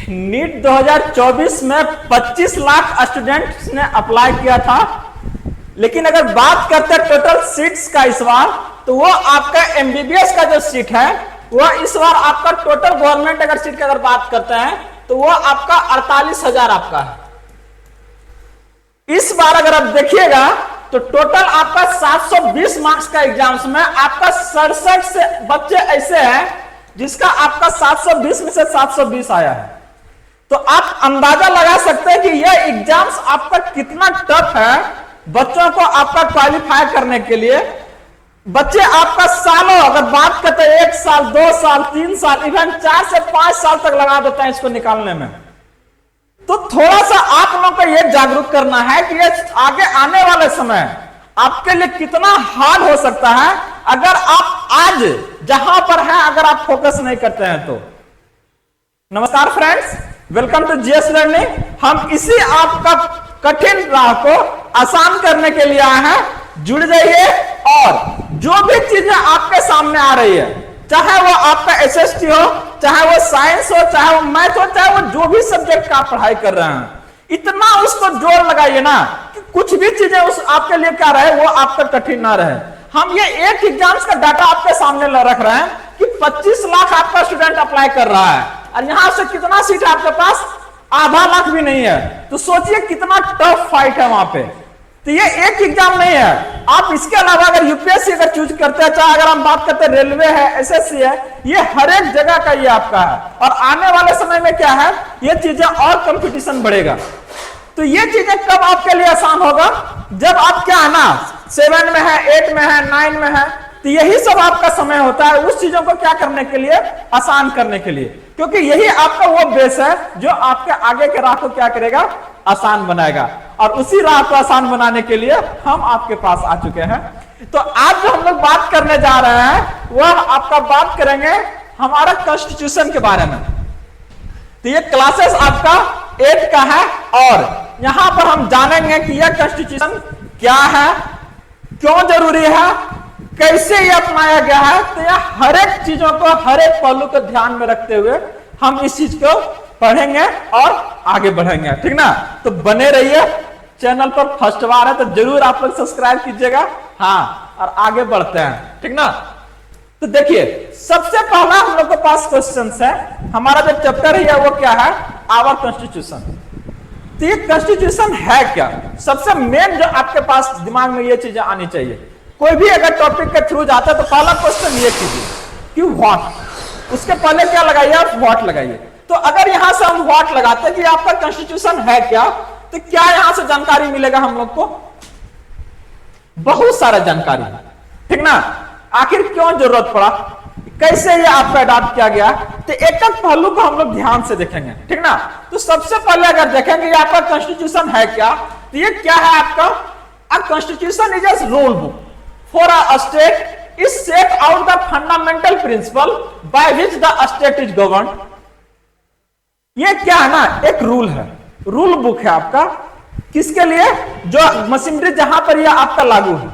NEET 2024 में 25 lakh students ने apply किया था, लेकिन अगर बात करते हैं टोटल सीट्स का इस बार, तो वो आपका एमबीबीएस का जो सीट है वो इस बार आपका टोटल गवर्नमेंट अगर सीट की अगर बात करते हैं तो वो आपका 48,000 आपका है। इस बार अगर आप देखिएगा तो टोटल आपका 720 मार्क्स का एग्जाम्स में आपका 67 से बच्चे ऐसे हैं जिसका आपका 720 में से 720 आया है। तो आप अंदाजा लगा सकते हैं कि यह एग्जाम्स आपका कितना टफ है बच्चों को आपका क्वालिफाई करने के लिए। बच्चे आपका सालों अगर बात करते हैं 1 साल 2 साल 3 साल इवन 4 से 5 साल तक लगा देते हैं इसको निकालने में। तो थोड़ा सा आप लोगों को यह जागरूक करना है कि ये आगे आने वाले समय आपके लिए कितना हार्ड हो सकता है अगर आप आज जहां पर हैं अगर आप फोकस नहीं करते हैं तो। नमस्कार friends, welcome to GS learning. हम इसी आपका कठिन राह को आसान करने के लिए आए हैं। जुड़ जाइए और जो भी चीजें आपके सामने आ रही है, चाहे वो आपका एसएसटी हो, चाहे वो साइंस हो, चाहे वो मैथ हो, चाहे वो जो भी सब्जेक्ट का आप पढ़ाई कर रहे हैं, इतना उसको जोर लगाइए ना कि कुछ भी चीजें उस आपके लिए क्या रहे वो आपका कठिन ना रहे। हम ये एक एग्जाम्स का डाटा आपके सामने रख रहे हैं कि 25 लाख आपका स्टूडेंट अप्लाई कर रहा है और यहां से कितना सीट है आपके पास, आधा लाख भी नहीं है। तो सोचिए कितना टफ फाइट है वहां पे। तो ये एक एग्जाम नहीं है, आप इसके अलावा अगर यूपीएससी अगर चूज करते हैं, चाहे अगर हम बात करते हैं रेलवे है, एसएससी है, ये हर एक जगह का ये आपका है। और आने वाले समय में क्या है, ये चीजें और कंपटीशन बढ़ेगा। तो ये चीजें कब आपके लिए आसान होगा, जब आप क्या है ना 7 में है, 8 में है, 9 में है, तो यही सब आपका समय होता है उस चीजों को क्या करने के लिए, आसान करने के लिए, क्योंकि यही आपका वो बेस है जो आपके आगे के राह को क्या करेगा, आसान बनाएगा। और उसी राह को आसान बनाने के लिए हम आपके पास आ चुके हैं। तो आज जो हम लोग बात करने जा रहे हैं वह आपका बात करेंगे हमारा कॉन्स्टिट्यूशन के बारे में। तो ये क्लासेस आपका 8 का है और यहां पर हम जानेंगे कि यह कॉन्स्टिट्यूशन क्या है, क्यों जरूरी है, कैसे ये अपनाया गया है। तो यह हर एक चीजों को, हर एक पहलू को ध्यान में रखते हुए हम इस चीज को पढ़ेंगे और आगे बढ़ेंगे, ठीक ना। तो बने रहिए, चैनल पर फर्स्ट बार है तो जरूर आप लोग सब्सक्राइब कीजिएगा। हाँ, और आगे बढ़ते हैं, ठीक ना। तो देखिए सबसे पहला हम लोग के पास क्वेश्चन है, हमारा जो चैप्टर है वो क्या है, आवर कॉन्स्टिट्यूशन। तो ये कॉन्स्टिट्यूशन है क्या, सबसे मेन जो आपके पास दिमाग में ये चीजें आनी चाहिए। कोई भी अगर टॉपिक के थ्रू जाता है तो पहला क्वेश्चन ये कीजिए कि व्हाट, उसके पहले क्या लगाइए आप, व्हाट लगाइए। तो अगर यहां से हम व्हाट लगाते हैं कि आपका कॉन्स्टिट्यूशन है क्या, तो क्या यहां से जानकारी मिलेगा हम लोग को, बहुत सारा जानकारी, ठीक ना। आखिर क्यों जरूरत पड़ा, कैसे ये आपका अडॉप्ट किया गया, तो एक एक पहलू को हम लोग ध्यान से देखेंगे, ठीक ना। तो सबसे पहले अगर देखेंगे ये आपका कॉन्स्टिट्यूशन है क्या, तो ये क्या है आपका, a constitution is a rule book for a state is set out the fundamental principle by which the state is governed. ये क्या है ना, एक रूल है, रूल बुक है आपका, किसके लिए, जो मशीनरी जहां पर यह आपका लागू है,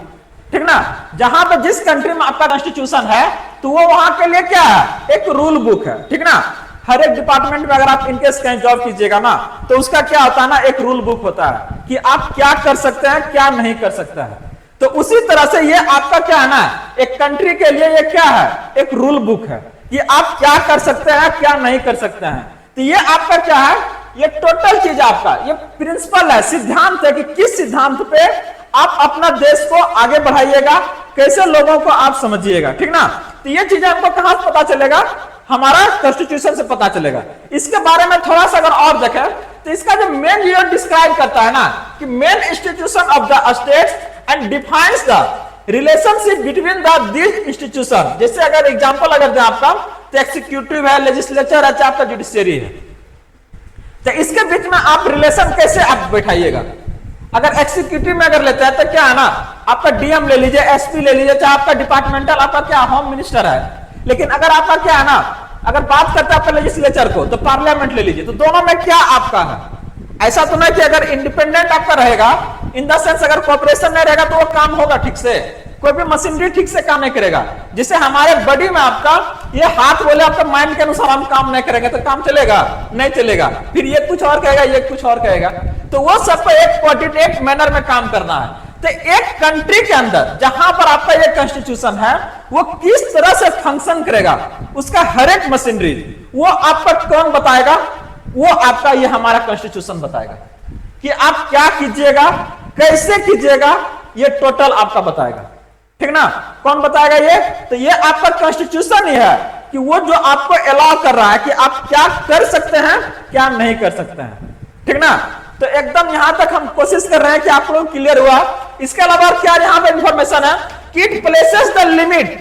ठीक ना। जहां पर जिस कंट्री में आपका कॉन्स्टिट्यूशन है तो वो वहां के लिए क्या है, एक रूल बुक है, ठीक ना। हर एक डिपार्टमेंट में अगर आप इनकेस कहीं जॉब कीजिएगा ना तो उसका क्या होता है ना, एक रूल बुक होता है कि आप क्या कर सकते हैं, क्या नहीं कर सकते हैं। तो उसी तरह से ये आपका क्या है ना, एक कंट्री के लिए ये क्या है, एक रूल बुक है कि आप क्या कर सकते हैं, क्या नहीं कर सकते हैं। तो ये आपका क्या है, ये टोटल चीज आपका ये प्रिंसिपल है, सिद्धांत है कि किस सिद्धांत पे आप अपना देश को आगे बढ़ाइएगा, कैसे लोगों को आप समझिएगा, ठीक ना। तो ये चीजें हमको कहां से पता चलेगा, हमारा कॉन्स्टिट्यूशन से पता चलेगा। इसके बारे में थोड़ा सा अगर और देखें तो इसका जो मेन यूनिट डिस्क्राइब करता है ना कि main institution of the states and defines the relationship between the this institution. जैसे अगर एग्जांपल अगर दें आपका, तो एक्सिक्यूटिव है, लेजिस्लेचर है, चाहे आपका जुडिशियरी है, तो इसके बीच में आप रिलेशन कैसे आप बैठाइएगा। अगर एक्सिक्यूटिव में अगर लेते हैं तो क्या है ना, आपका डीएम ले लीजिए, एसपी ले लीजिए, चाहे आपका डिपार्टमेंटल आपका क्या होम मिनिस्टर है। लेकिन अगर आपका क्या है ना, अगर बात करते हैं आपका लेजिस्लेचर को तो पार्लियामेंट ले लीजिए। तो दोनों में क्या आपका है, ऐसा तो नहीं कि अगर इंडिपेंडेंट आपका रहेगा इन द सेंस अगर कोऑपरेशन नहीं रहेगा तो वो काम होगा ठीक से, कोई भी मशीनरी ठीक से काम नहीं करेगा। जिसे हमारे बॉडी में आपका ये हाथ बोले आपका माइंड के अनुसार हम काम नहीं करेंगे तो काम चलेगा नहीं चलेगा, फिर ये कुछ और कहेगा ये कुछ और कहेगा। तो वो सबको एक कोऑर्डिनेट मैनर में काम करना है। तो एक कंट्री के अंदर जहां पर आपका ये कॉन्स्टिट्यूशन है वो किस तरह से फंक्शन करेगा, उसका हर एक मशीनरी वो आपका कौन बताएगा, वो आपका ये हमारा कॉन्स्टिट्यूशन बताएगा कि आप क्या कीजिएगा कैसे कीजिएगा, ये टोटल आपका बताएगा। ठीक ना, कौन बताएगा ये, तो ये आपका कॉन्स्टिट्यूशन ही है कि वो जो आपको अलाउ कर रहा है कि आप क्या कर सकते हैं क्या नहीं कर सकते हैं। ठीक ना, तो एकदम यहां तक हम कोशिश कर रहे हैं कि आप लोग क्लियर हुआ। इसके अलावा क्या यहां पे इंफॉर्मेशन है कि it places the limit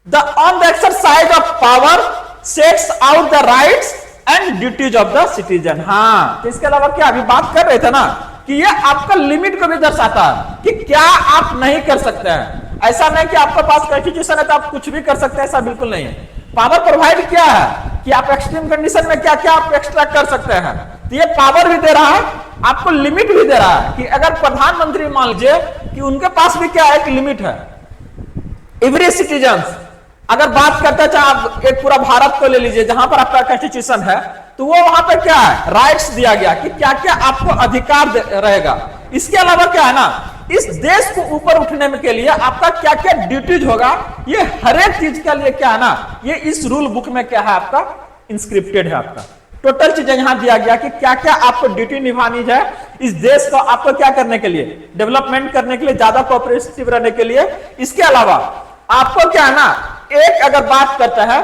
on the exercise of power, sets out the rights and duties of the citizen. हाँ, तो इसके अलावा क्या अभी बात कर रहे थे ना कि ये आपका लिमिट को भी दर्शाता है कि क्या आप नहीं कर सकते हैं। ऐसा नहीं कि आपके पास कॉन्स्टिट्यूशन है तो आप कुछ भी कर सकते हैं, ऐसा बिल्कुल नहीं है। पावर प्रोवाइड किया है कि आप एक्सट्रीम कंडीशन में क्या क्या आप एक्स्ट्रा कर सकते हैं, तो ये पावर भी दे रहा है, आपको लिमिट भी दे रहा है कि अगर प्रधानमंत्री मान लीजिए कि उनके पास भी क्या एक लिमिट है। एवरी सिटीजन अगर बात करते हैं, आप एक पूरा भारत को ले लीजिए जहां पर आपका कॉन्स्टिट्यूशन है, तो वो वहां पर क्या है राइट्स दिया गया कि क्या क्या आपको अधिकार रहेगा। इसके अलावा क्या है ना, इस देश को ऊपर उठने के लिए आपका क्या क्या ड्यूटीज होगा, ये हर एक चीज के लिए क्या है ना, ये इस रूल बुक में क्या है आपका इंस्क्रिप्टेड है। आपका टोटल चीजें यहां दिया गया कि क्या क्या आपको ड्यूटी निभानी है इस देश को आपको क्या करने के लिए, डेवलपमेंट करने के लिए, ज्यादा कोऑपरेटिव रहने के लिए। इसके अलावा आपको क्या है ना, एक अगर बात करता है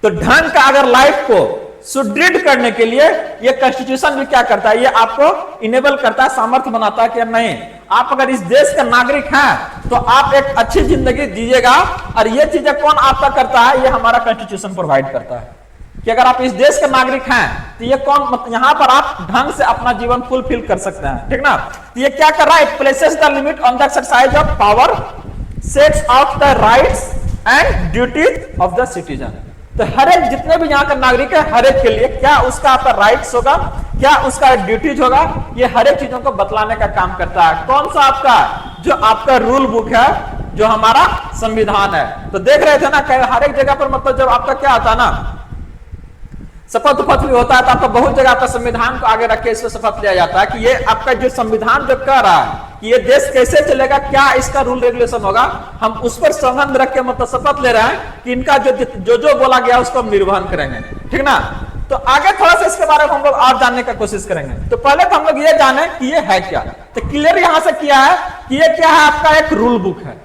तो ढंग का अगर लाइफ को सुदृढ़ करने के लिए ये कॉन्स्टिट्यूशन भी क्या करता है, ये आपको इनेबल करता है, सामर्थ्य बनाता है कि नहीं आप अगर इस देश का नागरिक हैं तो आप एक अच्छी जिंदगी जीजिएगा। और ये चीजें कौन आपका करता है, ये हमारा कॉन्स्टिट्यूशन प्रोवाइड करता है कि अगर आप इस देश के नागरिक हैं तो ये कौन, यहां पर आप ढंग से अपना जीवन फुलफिल कर सकते हैं। ठीक ना, तो ये क्या कर रहा है, places the limit on the exercise of power, sets out the rights and duties of the citizen. तो हर एक जितने भी यहाँ का नागरिक है हर एक के लिए क्या उसका आपका राइट्स होगा, क्या उसका ड्यूटीज होगा, ये हर एक चीजों को बतलाने का काम करता है। कौन सा आपका, जो आपका रूल बुक है, जो हमारा संविधान है। तो देख रहे थे ना हर एक जगह पर मतलब जब आपका क्या आता है ना शपथ उपथ भी होता है तो आपका बहुत जगह आपका संविधान को आगे रख के इसमें शपथ लिया जाता है कि ये आपका जो संविधान जो कह रहा है कि ये देश कैसे चलेगा, क्या इसका रूल रेगुलेशन होगा, हम उस पर संबंध रख के मतलब शपथ ले रहे हैं कि इनका जो बोला गया उसको हम निर्वहन करेंगे। ठीक ना, तो आगे थोड़ा सा इसके बारे में हम लोग और जानने का कोशिश करेंगे। तो पहले तो हम लोग ये जाने कि ये है क्या। तो क्लियर यहां से किया है कि ये क्या है, आपका एक रूल बुक है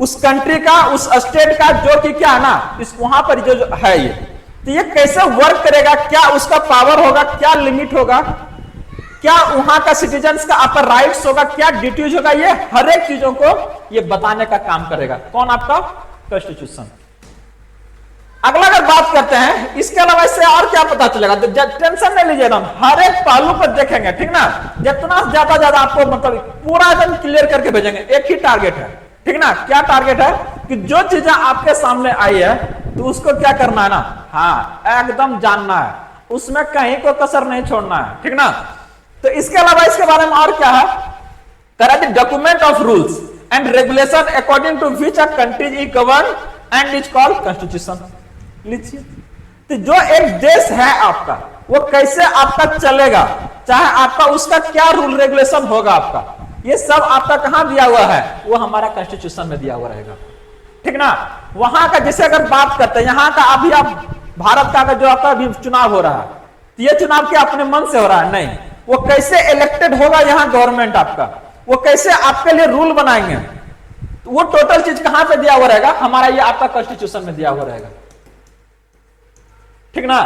उस कंट्री का, उस स्टेट का, जो कि क्या है ना इस वहां पर जो है ये, तो ये कैसे वर्क करेगा, क्या उसका पावर होगा, क्या लिमिट होगा, क्या वहां का सिटीजन्स का अपर राइट्स होगा, क्या ड्यूटीज होगा, ये हर एक चीजों को ये बताने का काम करेगा। कौन, आपका कॉन्स्टिट्यूशन। अगला अगर बात करते हैं इसके अलावा इससे और क्या पता चलेगा, तो टेंशन नहीं लीजिए, हम हर एक पहलू पर देखेंगे। ठीक ना, जितना ज्यादा आपको मतलब पूरा एकदम क्लियर करके भेजेंगे। एक ही टारगेट है, ठीक ना, क्या टारगेट है कि जो चीजें आपके सामने आई है तो उसको क्या करना है ना, हाँ एकदम जानना है, उसमें कहीं को कसर नहीं छोड़ना है। ठीक ना, तो इसके अलावा इसके बारे में और क्या है, correct document of rules and regulation according to which a country is govern and is called constitution. लीजिए, तो जो एक देश है आपका वो कैसे आपका चलेगा, चाहे आपका उसका क्या रूल रेगुलेशन होगा आपका, ये सब आपका कहां दिया हुआ है, वो हमारा कॉन्स्टिट्यूशन में दिया हुआ रहेगा। ठीक ना, वहां का जैसे अगर बात करते हैं यहाँ का, अभी आप भारत का जो आपका अभी चुनाव हो रहा है, तो ये चुनाव क्या अपने मन से हो रहा है, नहीं, वो कैसे इलेक्टेड होगा यहाँ गवर्नमेंट आपका, वो कैसे आपके लिए रूल बनाएंगे, तो वो टोटल चीज कहां पे दिया हुआ रहेगा, हमारा ये आपका कॉन्स्टिट्यूशन में दिया हुआ रहेगा। ठीक ना,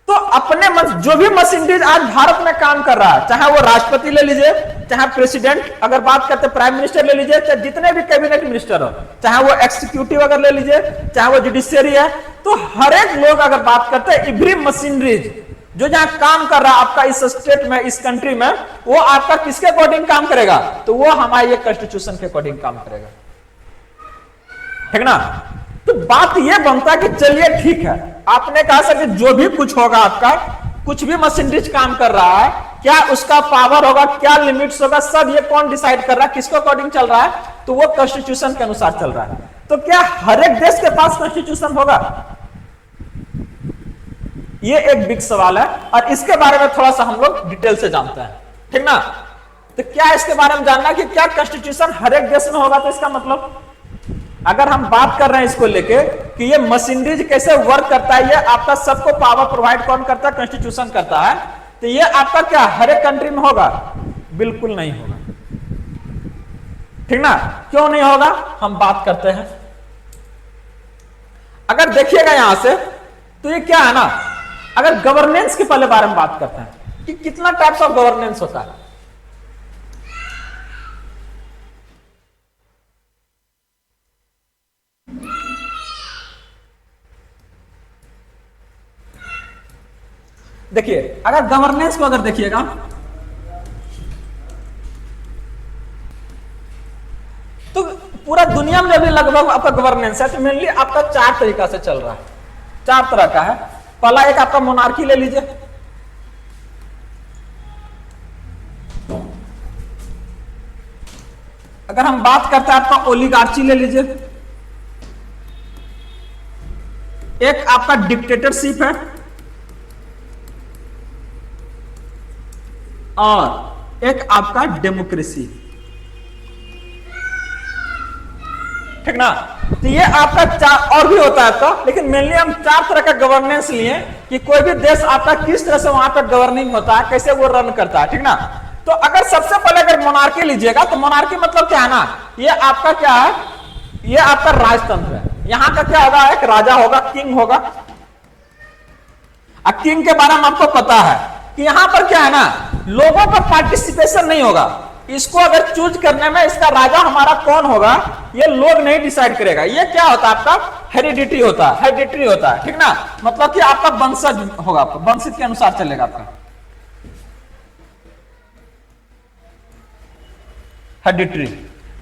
तो अपने जो भी मशीनरी आज भारत में काम कर रहा है, चाहे वो राष्ट्रपति ले लीजिए, चाहे प्रेसिडेंट, अगर बात करते हैं प्राइम मिनिस्टर ले लीजिए, चाहे जितने भी कैबिनेट मिनिस्टर हो, चाहे वो एक्सिक्यूटिव अगर ले लीजिए, चाहे वो जुडिशियरी है, तो हर एक लोग अगर बात करते हैं एवरी मशीनरीज जो जहां काम कर रहा है आपका इस स्टेट में, इस कंट्री में, वो आपका किसके अकॉर्डिंग काम करेगा, तो वो हमारे कॉन्स्टिट्यूशन के अकॉर्डिंग काम करेगा। ठीक ना, तो बात ये बनता है कि चलिए ठीक है, आपने कहा सर कि जो भी कुछ होगा आपका, कुछ भी मशीनरीज काम कर रहा है, क्या उसका पावर होगा, क्या लिमिट्स होगा, सब ये कौन डिसाइड कर रहा है, किसको अकॉर्डिंग चल रहा है, तो वो कॉन्स्टिट्यूशन के अनुसार चल रहा है। तो क्या हर एक देश के पास कॉन्स्टिट्यूशन होगा? ये एक बिग सवाल है और इसके बारे में थोड़ा सा हम लोग डिटेल से जानते हैं, ठीक ना। तो क्या इसके बारे में जानना कि क्या कॉन्स्टिट्यूशन हर एक देश में होगा? तो इसका मतलब अगर हम बात कर रहे हैं इसको लेके कि ये मशीनरीज कैसे वर्क करता है, ये आपका सबको पावर प्रोवाइड कौन करता है? कॉन्स्टिट्यूशन करता है। तो ये आपका क्या हर एक कंट्री में होगा? बिल्कुल नहीं होगा, ठीक ना। क्यों नहीं होगा हम बात करते हैं। अगर देखिएगा यहां से तो ये क्या है ना, अगर गवर्नेंस के पहले बारे में बात करते हैं कि कितना टाइप्स ऑफ गवर्नेंस होता है। देखिए अगर गवर्नेंस को अगर देखिएगा तो पूरा दुनिया में भी लगभग आपका गवर्नेंस है तो मेनली आपका 4 तरीका से चल रहा है, 4 तरह का है। पहला एक आपका मोनार्की ले लीजिए, अगर हम बात करते हैं आपका ओलिगार्ची ले लीजिए, एक आपका डिक्टेटरशिप है और एक आपका डेमोक्रेसी, ठीक ना। तो ये आपका 4 और भी होता है आपका, लेकिन मेनली हम 4 तरह का गवर्नेंस लिए कि कोई भी देश आपका किस तरह से वहां पर गवर्निंग होता है, कैसे वो रन करता है, ठीक ना। तो अगर सबसे पहले अगर मोनार्की लीजिएगा तो मोनार्की मतलब क्या है ना, ये आपका क्या है, ये आपका राजतंत्र है। यहां का क्या होगा, एक राजा होगा, किंग होगा। अब किंग के बारे में आपको पता है कि यहां पर क्या है ना, लोगों का पार्टिसिपेशन नहीं होगा। इसको अगर चूज करने में इसका राजा हमारा कौन होगा ये लोग नहीं डिसाइड करेगा। ये क्या होता है आपका हेरिडिटी होता है, हेरिडिटरी होता है, ठीक ना। मतलब कि आपका वंशज होगा, आपका वंश के अनुसार चलेगा आपका हेरिडिटरी,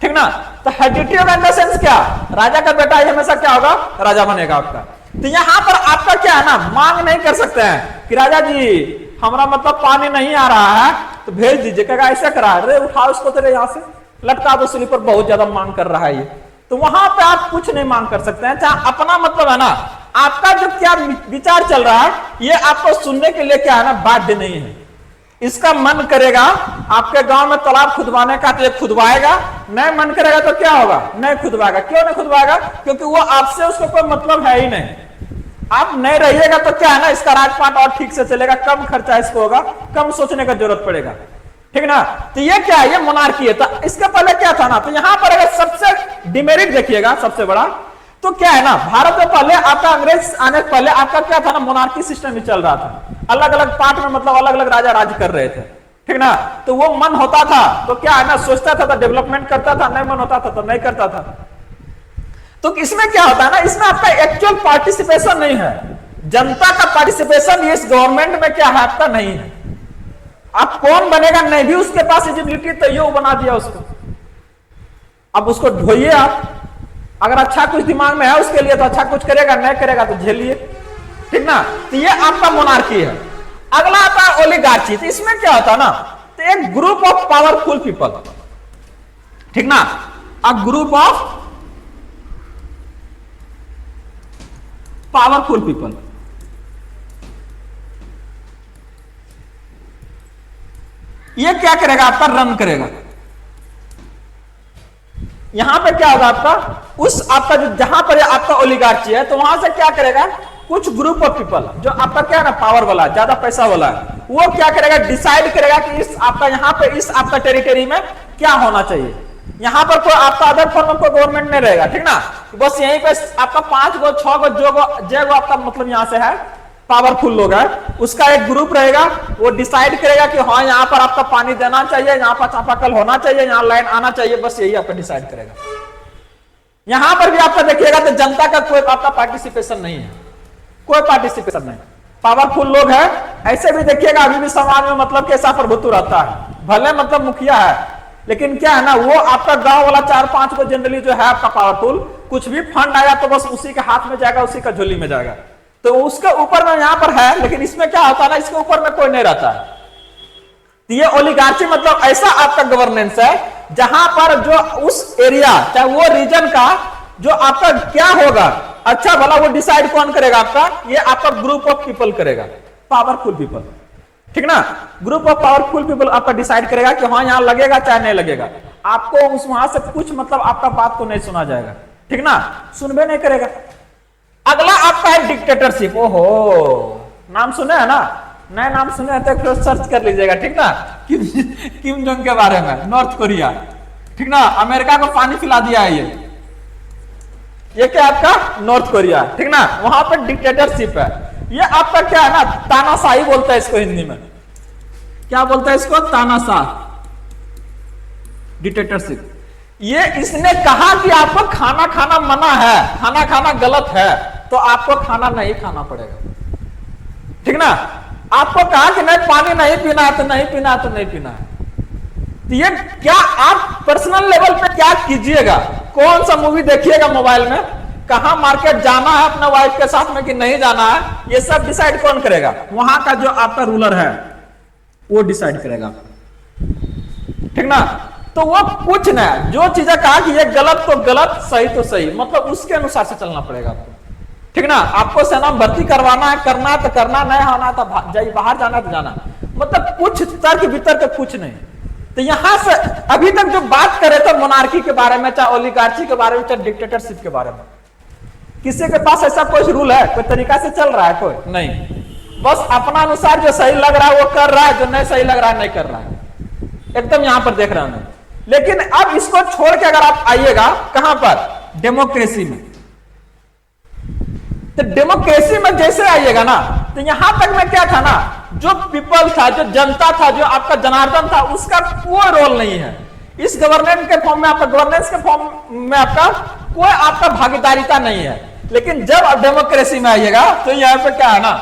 ठीक ना। तो हेरिडिटरी इन द सेंस क्या, राजा का बेटा हमेशा क्या होगा, राजा बनेगा आपका। तो यहां पर आपका क्या है ना, मांग नहीं कर सकते हैं कि राजा जी हमारा मतलब पानी नहीं आ रहा है तो भेज दीजिए, क्या ऐसा करा अरे उठाओ उसको तेरे यहां से लटका दो, स्लीपर बहुत ज्यादा मांग कर रहा है ये। तो वहां पे आप कुछ नहीं मांग कर सकते हैं, चाहे अपना मतलब है ना, आपका जो क्या विचार चल रहा है ये आपको सुनने के लिए क्या है ना बाध्य नहीं है। इसका मन करेगा आपके गांव में तालाब खुदवाने का तो ये खुदवाएगा, नहीं मन करेगा तो क्या होगा, नहीं खुदवाएगा। क्यों नहीं खुदवाएगा, क्योंकि वो आपसे उसको कोई मतलब है ही नहीं। आप नहीं रहिएगा तो क्या है ना, इसका राजपाट और ठीक से चलेगा, कम खर्चा इसको होगा, कम सोचने का जरूरत पड़ेगा, ठीक ना। तो ये क्या है, ये मोनार्की है। तो इसके पहले क्या था ना, तो यहां पर अगर सबसे डिमेरिट देखिएगा सबसे बड़ा तो क्या है ना, भारत में पहले आपका अंग्रेज आने से पहले आपका क्या था ना, मोनार्की सिस्टम ही चल रहा था। अलग अलग पार्ट में मतलब अलग अलग राजा राज कर रहे थे, ठीक ना। तो वो मन होता था तो क्या है ना, सोचता था तो डेवलपमेंट करता था, नहीं मन होता था तो नहीं करता था। तो इसमें क्या होता है ना, इसमें आपका एक्चुअल पार्टिसिपेशन नहीं है, जनता का पार्टिसिपेशन इस गवर्नमेंट में क्या है आपका नहीं है। आप कौन बनेगा नहीं भी उसके पास एलिजिबिलिटी तो ये बना दिया उसको, अब उसको ढोइए आप, अगर अच्छा कुछ दिमाग में है उसके लिए तो अच्छा कुछ करेगा, नहीं करेगा तो झेलिए, ठीक ना। तो ये आपका मोनार्की है। अगला आता है ओलिगार्ची। तो इसमें क्या होता है ना, तो एक ग्रुप ऑफ पावरफुल पीपल, ठीक ना, a group of powerful people. ये क्या करेगा, आपका रन करेगा। यहां पे क्या होगा आपका, उस आपका जो जहां पर आपका ओलिगार्ची है तो वहां से क्या करेगा, कुछ ग्रुप ऑफ पीपल जो आपका क्या है ना पावर वाला, ज्यादा पैसा वाला है, वो क्या करेगा, डिसाइड करेगा कि इस आपका यहां पे इस आपका टेरिटरी में क्या होना चाहिए। यहां पर कोई आपका अदर फॉर्म में कोई गवर्नमेंट नहीं रहेगा, ठीक ना। बस यहीं पे आपका 5 गो 6 गो जो गो आपका मतलब यहां से है पावरफुल लोग है, उसका एक ग्रुप रहेगा, वो डिसाइड करेगा कि हाँ यहाँ पर आपका पानी देना चाहिए, यहाँ पर चापाकल होना चाहिए, यहाँ लाइन आना चाहिए, बस यही आपका डिसाइड करेगा। यहां पर भी आपका देखिएगा तो जनता का कोई आपका पार्टिसिपेशन नहीं है, कोई पार्टिसिपेशन नहीं, पावरफुल लोग है। ऐसे भी देखिएगा अभी भी समाज में मतलब कैसा प्रभुत्व रहता है, भले मतलब मुखिया है लेकिन क्या है ना, वो आपका गांव वाला 4-5 को जनरली जो है आपका पावरफुल, कुछ भी फंड आया तो बस उसी के हाथ में जाएगा, उसी का झोली में जाएगा, तो उसके ऊपर में यहां पर है। लेकिन इसमें क्या होता है ना, इसके ऊपर में कोई नहीं रहता है। तो ये ओलिगार्ची मतलब ऐसा आपका गवर्नेंस है जहां पर जो उस एरिया चाहे वो रीजन का जो आपका क्या होगा अच्छा भला वो डिसाइड कौन करेगा आपका, ये आपका ग्रुप ऑफ पीपल करेगा, पावरफुल पीपल, ठीक ना। ग्रुप ऑफ पावरफुल पीपल आपका डिसाइड करेगा कि हाँ यहां लगेगा चाहे नहीं लगेगा। आपको उस वहां से कुछ मतलब आपका बात को नहीं सुना जाएगा, ठीक ना, सुनबे नहीं करेगा। अगला आपका है डिक्टेटरशिप। ओहो, नाम सुने है ना, नए नाम सुने हैं तो सर्च कर लीजिएगा, ठीक ना। किम जोंग के बारे में, नॉर्थ कोरिया, ठीक ना, अमेरिका को पानी पिला दिया है ये क्या आपका नॉर्थ कोरिया, ठीक ना, वहां पर डिक्टेटरशिप है। ये आपका क्या है ना, तानाशाही बोलता है इसको हिंदी में, क्या बोलता है इसको, तानाशाह, डिक्टेटरशिप। ये इसने कहा कि आपको खाना खाना मना है, खाना खाना गलत है, तो आपको खाना नहीं खाना पड़ेगा, ठीक ना। आपको कहा कि नहीं पानी नहीं पीना है तो नहीं पीना है तो नहीं पीना है। तो ये क्या आप पर्सनल लेवल पे क्या कीजिएगा, कौन सा मूवी देखिएगा मोबाइल में, कहां मार्केट जाना है अपने वाइफ के साथ में कि नहीं जाना है, ये सब डिसाइड कौन करेगा, वहां का जो आपका रूलर है वो डिसाइड करेगा, ठीक ना। तो वो कुछ ना, जो चीजें कहा कि ये गलत तो गलत, सही तो सही, मतलब उसके अनुसार से चलना पड़ेगा आपको, ठीक ना। आपको सेना में भर्ती करवाना है, करना है तो करना, नहीं होना तो बाहर जाना तो जाना, मतलब कुछ तर्क वितर्क कुछ नहीं। तो यहां से अभी तक जो बात करे थे मोनार्की के बारे में, चाहे ओलिगार्ची के बारे में, चाहे डिक्टेटरशिप के बारे में, किसी के पास ऐसा कोई रूल है, कोई तरीका से चल रहा है, कोई नहीं, बस अपना अनुसार जो सही लग रहा है वो कर रहा है, जो नहीं सही लग रहा है नहीं कर रहा है, एकदम यहां पर देख रहे हैं। लेकिन अब इसको छोड़ के अगर आप आइएगा कहां पर, डेमोक्रेसी में, तो डेमोक्रेसी में जैसे आइएगा ना, तो यहां तक में क्या था ना, जो पीपल था, जो जनता था, जो आपका जनार्दन था, उसका कोई रोल नहीं है इस गवर्नेंस के फॉर्म में, आपका गवर्नेंस के फॉर्म में आपका कोई आपका भागीदारिता नहीं है। लेकिन जब आप डेमोक्रेसी में आइएगा तो यहां पे क्या है ना,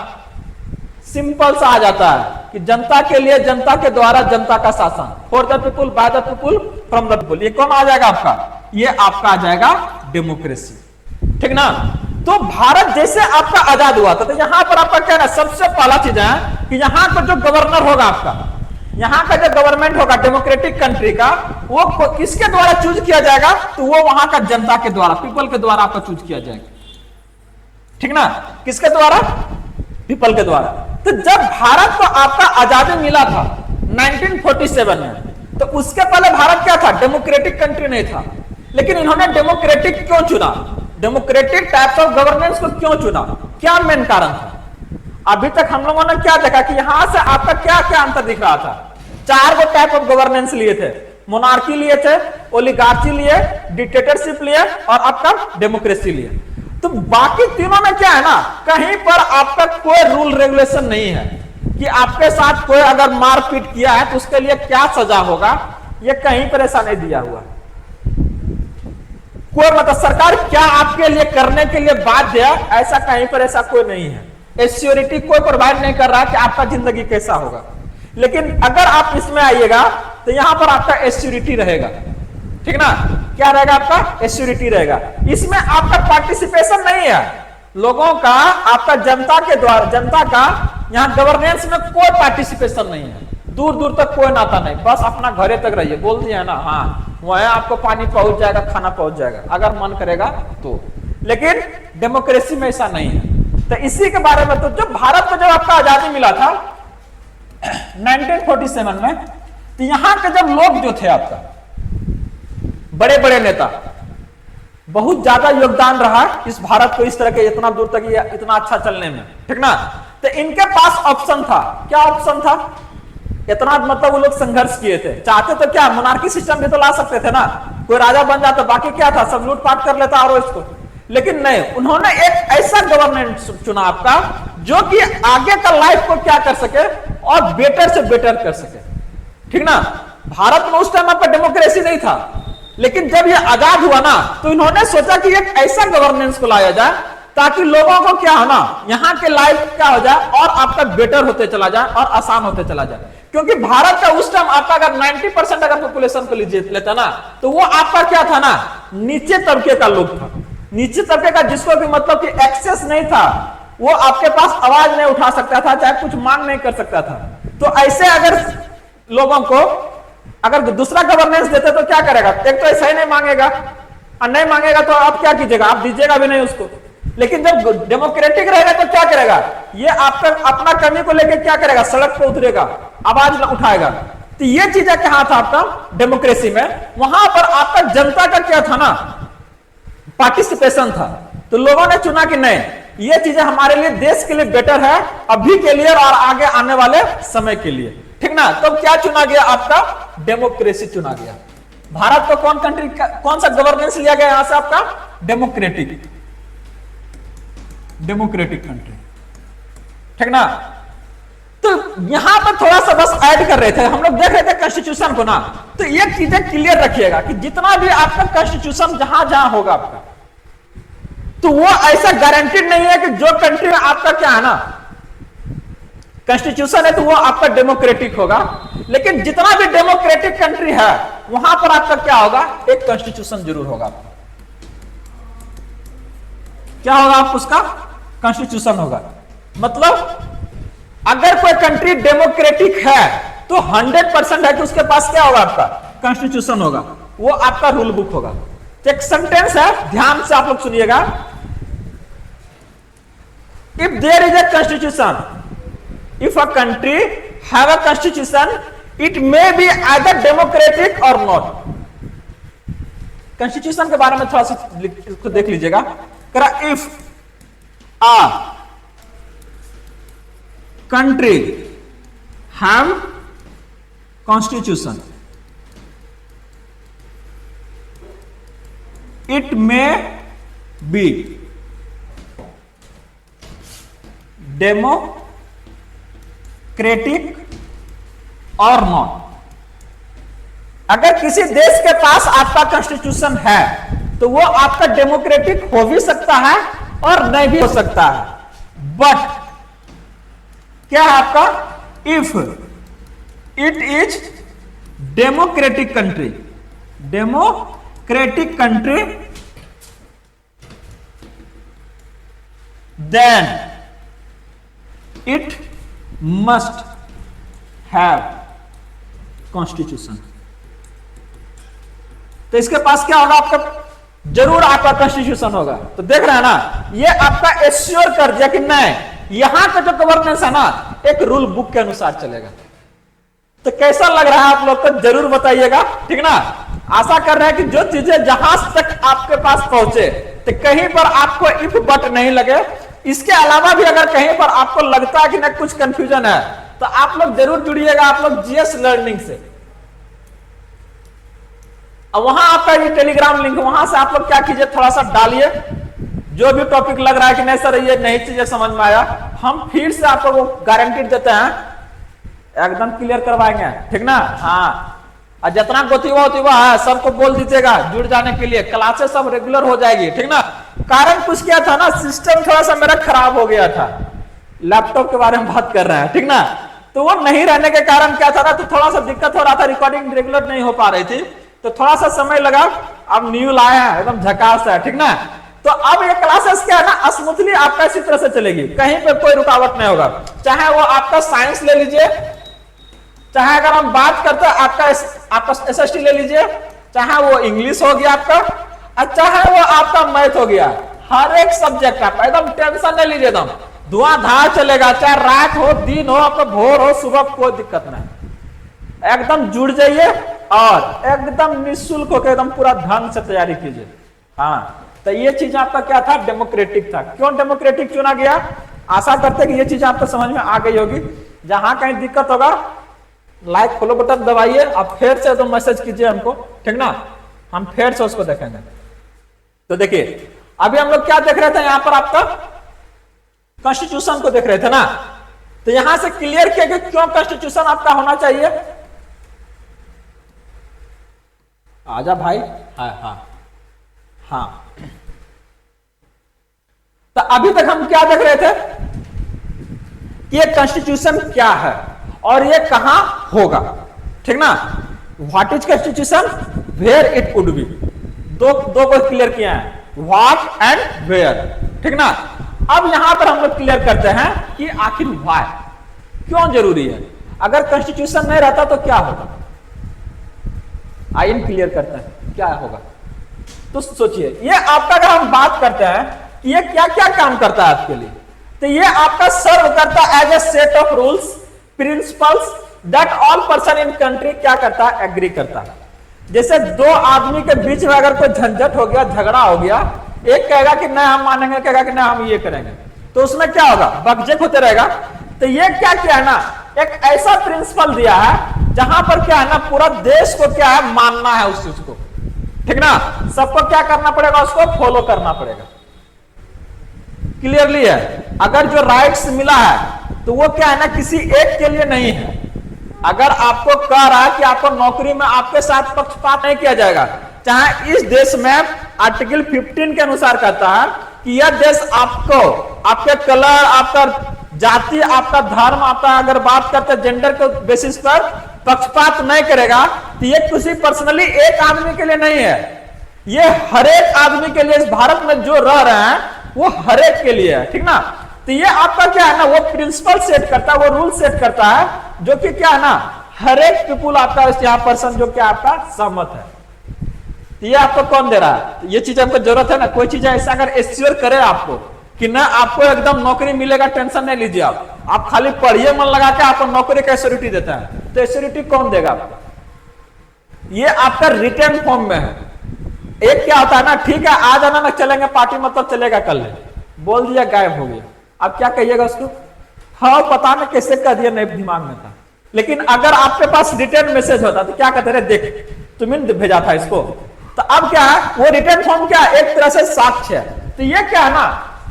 सिंपल सा आ जाता है कि जनता के लिए, जनता के द्वारा, जनता का शासन, for the people, by the people, from the people. ये कौन आ जाएगा आपका, ये आपका आ जाएगा डेमोक्रेसी, ठीक ना। तो भारत जैसे आपका आजाद हुआ था, तो यहां पर आपका क्या है, सबसे पहला चीज है कि यहां पर जो गवर्नर होगा आपका, यहां का जो गवर्नमेंट होगा डेमोक्रेटिक कंट्री का, वो किसके द्वारा चूज किया जाएगा, तो वो वहां का जनता के द्वारा, पीपल के द्वारा आपका चूज किया जाएगा, ठीक ना। किसके द्वारा, पीपल के द्वारा। तो जब भारत को आपका आजादी मिला था 1947 में, तो उसके पहले भारत क्या था, डेमोक्रेटिक कंट्री नहीं था। लेकिन इन्होंने डेमोक्रेटिक क्यों चुना, डेमोक्रेटिक टाइप्स ऑफ गवर्नेंस को क्यों चुना, क्या मेन कारण था। अभी तक हम लोगों ने क्या देखा कि यहां से आपका क्या क्या अंतर दिख रहा था, 4 गो टाइप ऑफ गवर्नेंस लिए थे, मोनार्की लिए थे, ओलिगार्ची लिए, डिक्टेटरशिप लिए और आपका डेमोक्रेसी लिए। तो बाकी तीनों में क्या है ना, कहीं पर आपका कोई रूल रेगुलेशन नहीं है कि आपके साथ कोई अगर मारपीट किया है तो उसके लिए क्या सजा होगा, ये कहीं पर ऐसा नहीं दिया हुआ। कोई मतलब सरकार क्या आपके लिए करने के लिए बाध्य है, ऐसा कहीं पर ऐसा कोई नहीं है। एश्योरिटी कोई प्रोवाइड नहीं कर रहा कि आपका जिंदगी कैसा होगा। लेकिन अगर आप इसमें आइएगा तो यहां पर आपका एश्योरिटी रहेगा, ठीक ना। क्या रहेगा आपका, एश्योरिटी रहेगा। इसमें आपका पार्टिसिपेशन नहीं है लोगों का, आपका जनता के द्वारा, जनता का यहां गवर्नेंस में कोई पार्टिसिपेशन नहीं है, दूर दूर तक कोई नाता नहीं, बस अपना घरे तक रहिए, बोल दिया है ना, हाँ वहां आपको पानी पहुंच जाएगा, खाना पहुंच जाएगा अगर मन करेगा तो। लेकिन डेमोक्रेसी में ऐसा नहीं है। तो इसी के बारे में, तो जब भारत को जब आपका आजादी मिला था 1947 में, तो यहां के जब लोग जो थे आपका बड़े बड़े नेता, बहुत ज्यादा योगदान रहा इस भारत को इस तरह के इतना दूर तक ये इतना अच्छा चलने में, ठीक ना। तो इनके पास ऑप्शन था, क्या ऑप्शन था, इतना मतलब वो लोग संघर्ष किए थे, चाहते तो क्या मोनार्की सिस्टम भी तो ला सकते थे ना, कोई राजा बन जाता, बाकी क्या था सब लूटपाट कर लेता और इसको। लेकिन नहीं, उन्होंने एक ऐसा गवर्नेंस चुना आपका जो कि आगे का लाइफ को क्या कर सके और बेटर से बेटर कर सके, ठीक ना। भारत में उस टाइम आपका डेमोक्रेसी नहीं था, लेकिन जब ये आजाद हुआ ना तो इन्होंने सोचा कि एक ऐसा गवर्नेंस को लाया जाए ताकि लोगों को क्या हो ना, यहाँ के लाइफ क्या हो जाए और आपका बेटर होते चला जाए और आसान होते चला जाए। क्योंकि भारत का उस टाइम आपका अगर 90% अगर पॉपुलेशन को लीजिए लेता ना, तो वो आपका क्या था ना, नीचे तबके का लोग था, नीचे तबके का, जिसको भी मतलब कि एक्सेस नहीं था, वो आपके पास आवाज नहीं उठा सकता था, चाहे कुछ मांग नहीं कर सकता था। तो ऐसे अगर लोगों को अगर दूसरा गवर्नेंस देते तो क्या करेगा, एक तो ऐसा ही नहीं मांगेगा, और नहीं मांगेगा तो आप क्या कीजिएगा, आप दीजिएगा भी नहीं उसको। लेकिन जब डेमोक्रेटिक रहेगा तो क्या करेगा, ये आपका अपना कमी को लेकर क्या करेगा, सड़क पर उतरेगा, आवाज उठाएगा। तो ये चीजें कहां था आपका डेमोक्रेसी में, वहां पर आपका जनता का क्या था ना, पार्टिसिपेशन था। तो लोगों ने चुना कि नहीं, ये चीजें हमारे लिए, देश के लिए बेटर है, अभी के लिए और आगे आने वाले समय के लिए, ठीक ना। तो क्या चुना गया, आपका डेमोक्रेसी चुना गया। भारत को कौन कंट्री, कौन सा गवर्नेंस लिया गया यहां से, आपका डेमोक्रेटिक कंट्री, ठीक ना। तो यहां पर थोड़ा सा बस ऐड कर रहे थे हम लोग, देख रहे थे कॉन्स्टिट्यूशन को ना। तो ये चीजें क्लियर रखिएगा कि जितना भी आपका कॉन्स्टिट्यूशन जहां जहां होगा आपका, तो वो ऐसा गारंटीड नहीं है कि जो कंट्री में आपका क्या है ना कॉन्स्टिट्यूशन है तो वो आपका डेमोक्रेटिक होगा। लेकिन जितना भी डेमोक्रेटिक कंट्री है वहां पर आपका क्या होगा, एक कॉन्स्टिट्यूशन जरूर होगा। क्या होगा, आप उसका कॉन्स्टिट्यूशन होगा। मतलब अगर कोई कंट्री डेमोक्रेटिक है तो 100% है कि उसके पास क्या होगा, आपका कॉन्स्टिट्यूशन होगा, वो आपका रूल बुक होगा। एक सेंटेंस है, ध्यान से आप लोग सुनिएगा। If there is a constitution, if a country have a constitution, it may be either democratic or not. Constitution के बारे में थोड़ा सा इसको देख लीजिएगा। If a country have constitution, it may be democratic or not। अगर किसी देश के पास आपका कॉन्स्टिट्यूशन है तो वो आपका डेमोक्रेटिक हो भी सकता है और नहीं भी हो सकता है। बट क्या है आपका, if it is democratic country, then it must have constitution. तो इसके पास क्या होगा, आपका जरूर आपका कॉन्स्टिट्यूशन होगा। तो देख रहे हैं ना, ये आपका एश्योर कर दिया कि नहीं, यहां का जो गवर्नेंस है ना एक रूल बुक के अनुसार चलेगा। तो कैसा लग रहा है आप लोग को जरूर बताइएगा, ठीक ना। आशा कर रहे हैं कि जो चीजें जहां तक आपके पास पहुंचे तो कहीं पर आपको इफ बट नहीं लगे। इसके अलावा भी अगर कहीं पर आपको लगता है कि ना कुछ कंफ्यूजन है तो आप लोग जरूर जुड़िएगा, आप लोग जीएस लर्निंग से। अब वहां आपका ये टेलीग्राम लिंक, वहां से आप लोग क्या कीजिए, थोड़ा सा डालिए जो भी टॉपिक लग रहा है कि नहीं सर ये नई चीजें समझ में आया, हम फिर से आपको वो गारंटी देते हैं, एकदम क्लियर करवाएंगे, ठीक ना। हाँ, और जितना गोतीवा है सबको बोल दीजिएगा जुड़ जाने के लिए, क्लासेस सब रेगुलर हो जाएगी, ठीक ना। कारण कुछ क्या था ना, सिस्टम थोड़ा सा मेरा खराब हो गया था, लैपटॉप के बारे में बात कर रहे हैं, ठीक ना। तो वो नहीं रहने के कारण क्या था ना, तो थोड़ा सा दिक्कत हो रहा था, रिकॉर्डिंग रेगुलर नहीं हो पा रही थी, तो थोड़ा सा समय लगा। अब न्यू लाए हैं, एकदम झकास है, ठीक ना। तो अब ये क्लासेस क्या है ना, स्मूथली आपका इसी तरह से चलेगी, कहीं पे कोई रुकावट नहीं होगा। चाहे वो आपका साइंस ले लीजिए, चाहे अगर हम बात करते हैं आपका एसएसटी ले लीजिए, चाहे वो इंग्लिश हो गया आपका, और चाहे वो आपका मैथ हो गया, हर एक सब्जेक्ट आपका एकदम टेंशन नहीं लीजिए, एकदम धुआंधार चलेगा। चाहे रात हो, दिन हो, आपका भोर हो, सुबह, कोई दिक्कत नहीं। एकदम जुड़ जाइए और एकदम निःशुल्क होकर एकदम पूरा ढंग से तैयारी कीजिए। हाँ, तो ये चीज आपका क्या था, डेमोक्रेटिक था। क्यों डेमोक्रेटिक चुना गया, आशा करते हैं कि ये चीज आपको समझ में आ गई होगी। जहां कहीं दिक्कत होगा लाइक फॉलो बटन दबाइए, आप फिर से तो मैसेज कीजिए हमको, ठीक ना, हम फिर से उसको देखेंगे। तो देखिए अभी हम लोग क्या देख रहे थे, यहां पर आपका कॉन्स्टिट्यूशन को देख रहे थे ना। तो यहां से क्लियर किया कि क्यों कॉन्स्टिट्यूशन आपका होना चाहिए। आजा भाई, हाँ हाँ हाँ। तो अभी तक हम क्या देख रहे थे कि ये कॉन्स्टिट्यूशन क्या है और ये कहां होगा, ठीक ना। What is constitution, where it would be, दो को क्लियर किया है, व्हाट एंड वेयर, ठीक ना। अब यहां पर हम लोग क्लियर करते हैं कि आखिर व्हाई, क्यों जरूरी है। अगर कॉन्स्टिट्यूशन नहीं रहता तो क्या होगा, आइए क्लियर करते हैं क्या होगा। तो सोचिए, ये आपका अगर हम बात करते हैं कि ये क्या क्या काम करता है आपके लिए, तो ये आपका सर्व करता है as a set of rules principles that all person in country क्या करता है, एग्री करता है। जैसे दो आदमी के बीच में अगर कोई झंझट हो गया, झगड़ा हो गया, एक कहेगा कि नहीं हम मानेंगे, कहेगा कि नहीं हम ये करेंगे, तो उसमें क्या होगा, बकझक होते रहेगा। तो ये क्या किया है ना, एक ऐसा प्रिंसिपल दिया है जहां पर क्या है ना, पूरा देश को क्या है, मानना है उस चीज को, ठीक ना, सबको क्या करना पड़ेगा, उसको फॉलो करना पड़ेगा। क्लियरली है, अगर जो राइट्स मिला है तो वो क्या है ना, किसी एक के लिए नहीं है। अगर आपको कह रहा है कि आपको नौकरी में आपके साथ पक्षपात नहीं किया जाएगा, चाहे इस देश में आर्टिकल 15 के अनुसार कहता है कि यह देश आपको आपके कलर, आपका जाति, आपका धर्म, आपका अगर बात करते हैं जेंडर के बेसिस पर पक्षपात नहीं करेगा, तो ये किसी पर्सनली एक आदमी के लिए नहीं है, ये हर एक आदमी के लिए, इस भारत में जो रह रहे हैं वो हर एक के लिए है, ठीक ना। तो ये आपका क्या है ना, वो प्रिंसिपल सेट करता है, वो रूल सेट करता है, जो कि क्या है ना, हर एक पीपुल आपका यहाँ पर्सन जो क्या आपका सहमत है। तो ये आपको कौन दे रहा है, ये चीज आपको जरूरत है ना, कोई चीज ऐसा अगर एश्योर करे आपको कि ना आपको एकदम नौकरी मिलेगा, टेंशन नहीं लीजिए, आप खाली पढ़िए मन लगा के, आपको नौकरी का एश्योरिटी देता है, तो एश्योरिटी कौन देगा आपको, ये आपका रिटर्न फॉर्म में है। एक क्या होता है ना, ठीक है आज आना ना चलेंगे पार्टी, मतलब चलेगा कल, बोल दिया गायब हो गया, आप क्या कहिएगा उसको, हाँ पता नहीं कैसे कह दिया, नहीं दिमाग में था। लेकिन अगर आपके पास रिटर्न मैसेज होता तो क्या कहते रहे, देख तुमने भेजा था इसको, तो अब क्या है, वो रिटर्न फॉर्म क्या है, एक तरह से साक्ष्य है। तो ये क्या है ना,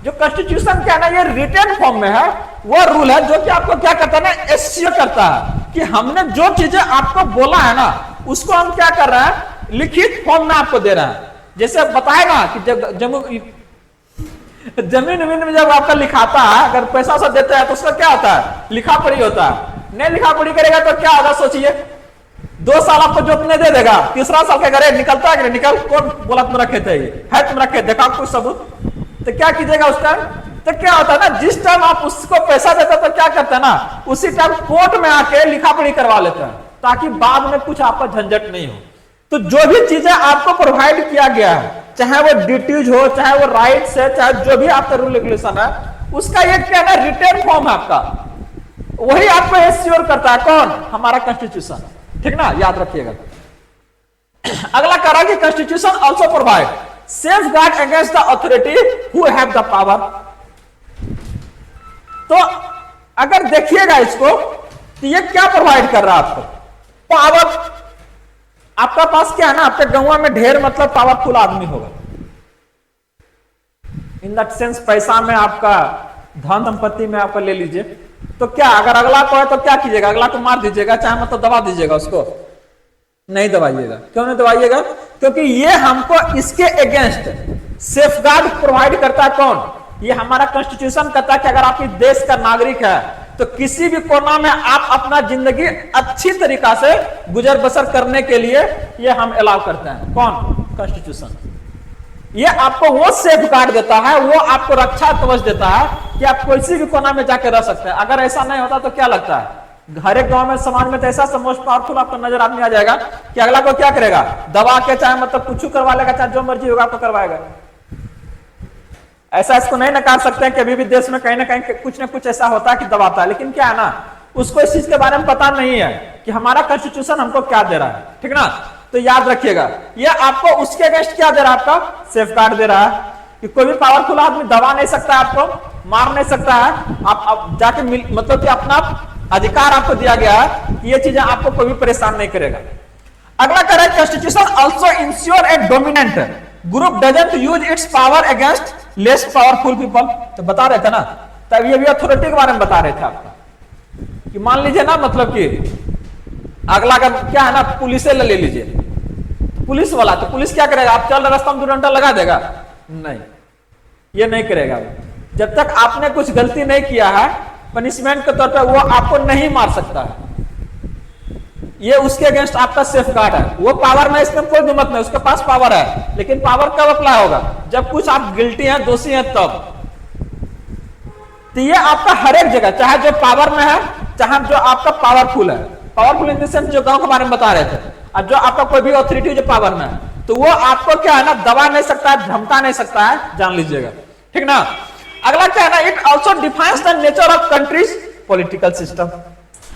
जो कॉन्स्टिट्यूशन क्या है ना, ये रिटर्न फॉर्म में है, वो रूल है जो कि आपको क्या करता है ना, एश्योर करता है कि हमने जो चीजें आपको बोला है ना, उसको हम क्या कर रहे हैं, लिखित फॉर्म में आपको दे रहा है। जैसे बताएगा कि जब जमीन में जब आपका लिखाता है, अगर पैसा सा देता है तो उसका क्या होता है, लिखा पढ़ी होता है, नहीं लिखा पढ़ी करेगा तो क्या होगा, सोचिए 2 साल आपको जोतने दे देगा, तीसरा साल के घरे निकलता है कि नहीं निकल, कौन बोला तुम्हारा खेत है, ये तुम्हारा खेत, देखा कुछ सबूत, तो क्या कीजिएगा उस टाइम। तो क्या होता है ना, जिस टाइम आप उसको पैसा देते तो क्या करते हैं ना, उसी टाइम कोर्ट में आके लिखा पढ़ी करवा लेते हैं, ताकि बाद में कुछ आपका झंझट नहीं हो। तो जो भी चीजें आपको प्रोवाइड किया गया है, चाहे वो ड्यूटीज हो, चाहे वो राइट्स है, चाहे जो भी आपका रूल रेगुलेशन है, उसका ये क्या है ना, रिटर्न फॉर्म है आपका, वही आपको एश्योर करता है, कौन, हमारा कॉन्स्टिट्यूशन, ठीक ना, याद रखिएगा। अगला कह रहा है कि constitution also provide safeguard against the authority who have the power. तो अगर देखिएगा इसको, तो ये क्या प्रोवाइड कर रहा है आपको, पावर। आपका पास क्या है ना, आपके गांव में ढेर मतलब पावरफुल आदमी होगा, इन दैट सेंस पैसा में, आपका धन संपत्ति में आपका ले लीजिए, तो क्या अगर अगला को है तो क्या कीजिएगा, अगला को मार दीजिएगा, चाहे मतलब दबा दीजिएगा उसको, नहीं दबाइएगा। क्यों नहीं दबाइएगा, क्योंकि ये हमको इसके अगेंस्ट सेफगार्ड प्रोवाइड करता है, कौन, ये हमारा कॉन्स्टिट्यूशन कहता है कि अगर आप इस देश का नागरिक है तो किसी भी कोना में आप अपना जिंदगी अच्छी तरीका से गुजर बसर करने के लिए ये हम अलाउ करते हैं, कौन, कॉन्स्टिट्यूशन। ये आपको वो सेफगार्ड देता है, वो आपको रक्षा कवच देता है कि आप किसी भी कोना में जाकर रह सकते हैं। अगर ऐसा नहीं होता तो क्या लगता है, हर एक गांव में समाज में तो ऐसा मोस्ट पावरफुल आपको नजर आदमी आ जाएगा कि अगला को क्या करेगा, दबा के चाहे मतलब कुछ करवा लेगा, चाहे जो मर्जी होगा आपको करवाएगा। ऐसा इसको नहीं नकार सकते हैं कि अभी भी देश में कहीं ना कहीं कुछ ना कुछ ऐसा होता है कि दबाता है, लेकिन क्या है ना, उसको इस चीज के बारे में पता नहीं है कि हमारा कॉन्स्टिट्यूशन हमको क्या दे रहा है, ठीक ना। तो याद रखिएगा, ये आपको उसके अगेंस्ट क्या दे रहा है, आपका सेफगार्ड दे रहा है कि कोई भी पावरफुल आदमी दबा नहीं सकता, आपको मार नहीं सकता है, आप जाके मतलब कि अपना अधिकार आपको दिया गया है, ये चीजें आपको कोई भी परेशान नहीं करेगा। अगला कह रहा है constitution also ensure A dominant group doesn't use it's power against less powerful people. तो बता रहे थे ना, तब ये भी अथॉरिटी के बारे में बता रहे थे आपको कि मान लीजिए ना, मतलब कि अगला का क्या है ना, पुलिस ले लीजिए, पुलिस वाला, तो पुलिस क्या करेगा, आप चल रास्ता में 2 डंडा लगा देगा, नहीं, ये नहीं करेगा। जब तक आपने कुछ गलती नहीं किया है, पनिशमेंट के तौर पर वो आपको नहीं मार सकता है, ये उसके अगेंस्ट आपका सेफगार्ड है। वो पावर में, इसमें कोई दुमत नहीं, उसके पास पावर है, लेकिन पावर कब अप्लाई होगा, जब कुछ आप गिल्टी हैं, दोषी हैं तब। तो ये आपका हर एक जगह, चाहे जो पावर में है, चाहे जो आपका पावरफुल है, पावरफुल इन द सेंस जो गांव के बारे में बता रहे थे, और जो आपका कोई भी अथॉरिटी जो पावर में है, तो वो आपको क्या है ना दबा नहीं सकता है, धमका नहीं सकता है, जान लीजिएगा, ठीक ना। अगला क्या है ना, it also defines the nature of countries political system.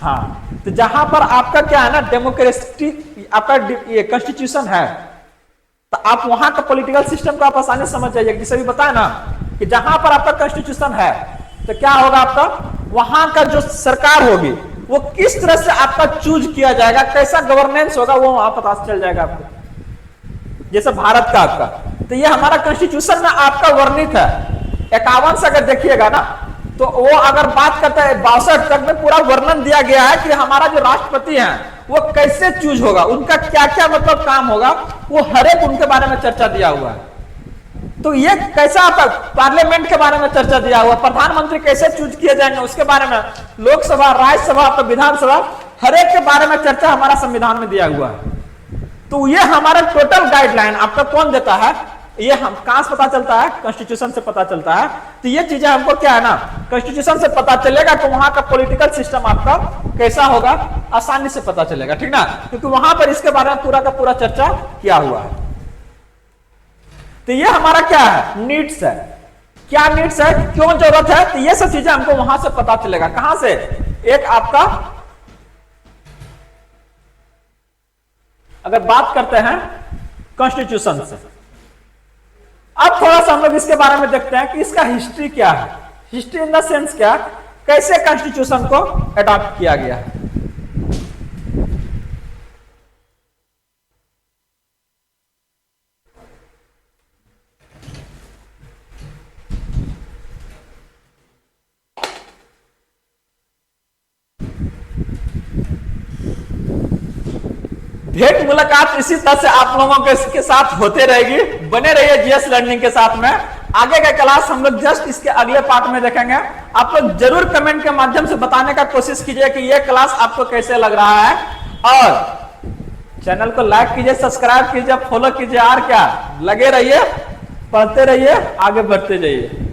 हाँ, तो जहां पर आपका क्या है ना डेमोक्रेसी, आपका ये कॉन्स्टिट्यूशन है, तो आप वहां का पॉलिटिकल सिस्टम को आप आसानी से समझ जाइए। जैसे भी बताया ना कि जहां पर आपका कॉन्स्टिट्यूशन है तो क्या होगा, आपका वहां का जो सरकार होगी वो किस तरह से आपका चूज किया जाएगा, कैसा गवर्नेंस होगा, वो वहां पता चल जाएगा आपको। जैसे भारत का आपका, तो ये हमारा कॉन्स्टिट्यूशन में आपका वर्णित है। 51 से अगर देखिएगा ना, तो वो अगर बात करता है 62 तक में पूरा वर्णन दिया गया है कि हमारा जो राष्ट्रपति है वो कैसे चूज होगा, उनका क्या क्या मतलब काम होगा, वो हर एक उनके बारे में चर्चा दिया हुआ है। तो ये कैसा आपका पार्लियामेंट के बारे में चर्चा दिया हुआ, प्रधानमंत्री कैसे चूज किए जाएंगे उसके बारे में, लोकसभा, राज्यसभा, विधानसभा, हर एक के बारे में चर्चा हमारा संविधान में दिया हुआ है। तो ये हमारा टोटल गाइडलाइन आपका कौन देता है, ये हम कहां से पता चलता है, कॉन्स्टिट्यूशन से पता चलता है। तो ये चीजें हमको क्या है ना कॉन्स्टिट्यूशन से पता चलेगा कि वहां का पॉलिटिकल सिस्टम आपका कैसा होगा, आसानी से पता चलेगा, ठीक ना, क्योंकि वहां पर इसके बारे में पूरा का पूरा चर्चा किया हुआ है। तो ये हमारा क्या है, नीड्स है। क्या नीड्स है, क्यों जरूरत है, तो ये सब चीजें हमको वहां से पता चलेगा। कहां से, एक आपका अगर बात करते हैं कॉन्स्टिट्यूशन से, अब थोड़ा सा हम लोग इसके बारे में देखते हैं कि इसका हिस्ट्री क्या है। हिस्ट्री इन द सेंस क्या, कैसे कॉन्स्टिट्यूशन को अडॉप्ट किया गया है। भेंट मुलाकात इसी तरह से आप लोगों के साथ होते रहेगी। बने रहिए जीएस लर्निंग के साथ में। आगे का क्लास हम लोग जस्ट इसके अगले पार्ट में देखेंगे। आप लोग जरूर कमेंट के माध्यम से बताने का कोशिश कीजिए कि यह क्लास आपको कैसे लग रहा है, और चैनल को लाइक कीजिए, सब्सक्राइब कीजिए, फॉलो कीजिए, और क्या, लगे रहिए, पढ़ते रहिए, आगे बढ़ते जाइए।